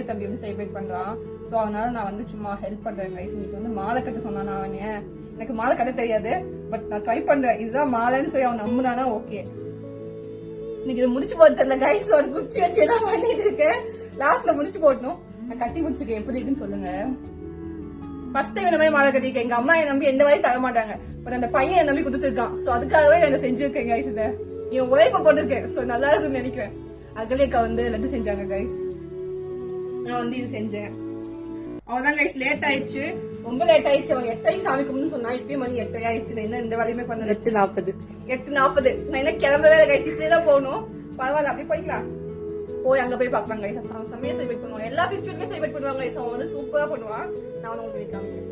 தம்பி வந்து செலிப்ரேட் பண்றான். சோ அதனால நான் வந்து சும்மா ஹெல்ப் பண்றேன் கைஸ். இன்னைக்கு வந்து மாலை கட்ட சொன்னான். அவன் எனக்கு மாலை கட்ட தெரியாது, பட் நான் ட்ரை பண்றேன். இதுதான் மாலைன்னு சொல்லி அவன் நம்புனானா ஓகே. இன்னைக்கு இது முடிச்சு போட்டு தெரியல கைஸ். ஒரு குச்சி வச்சு எல்லாம் பண்ணிட்டு இருக்கேன். லாஸ்ட்ல முடிச்சு போட்டணும். நான் கட்டி முடிச்சிருக்கேன். எப்படி இருக்குன்னு சொல்லுங்க. ஃபர்ஸ்ட் டைம் இந்த மாதிரி மாலை கட்டிருக்கேன். எங்க அம்மா என் நம்பி எந்த வரையும் தர மாட்டாங்க. பட் அந்த பையன் என் நம்பி கொடுத்துருக்கான். சோ அதுக்காகவே நான் செஞ்சிருக்கேன் கைஸ். இதை என் உழைப்ப போட்டிருக்கேன். சோ நல்லா இருக்குன்னு நினைக்கிறேன். அகலேக்கா வந்து லட்டு செஞ்சாங்க கைஸ். நான் வந்து இது செஞ்சேன். அவதான் கைஸ் லேட் ஆயிடுச்சு, ரொம்ப லேட் ஆயிடுச்சு. அவன் 8 சாமி கும்பிடுன்னு சொன்னா. இப்பயும் மணி 8 ஆயிடுச்சு. நான் என்ன இந்த வேலையுமே பண்ணல. 8:40 நான் என்ன கிளம்பவே இல்லை கைஸ். இப்படியேதான் போகணும். பரவாயில்ல, அப்படி போய்க்கலாம். போய் அங்க போய் பாக்கலாம் கைஸ். அவன் செம்மையா செலிப்ரேட் பண்ணுவான். எல்லா ஃபெஸ்டிவலுமே செலிப்ரேட் பண்ணுவாங்க கைஸ். அவன் வந்து சூப்பரா பண்ணுவான். நான் வந்து உங்களுக்கு காமிக்கிறேன்.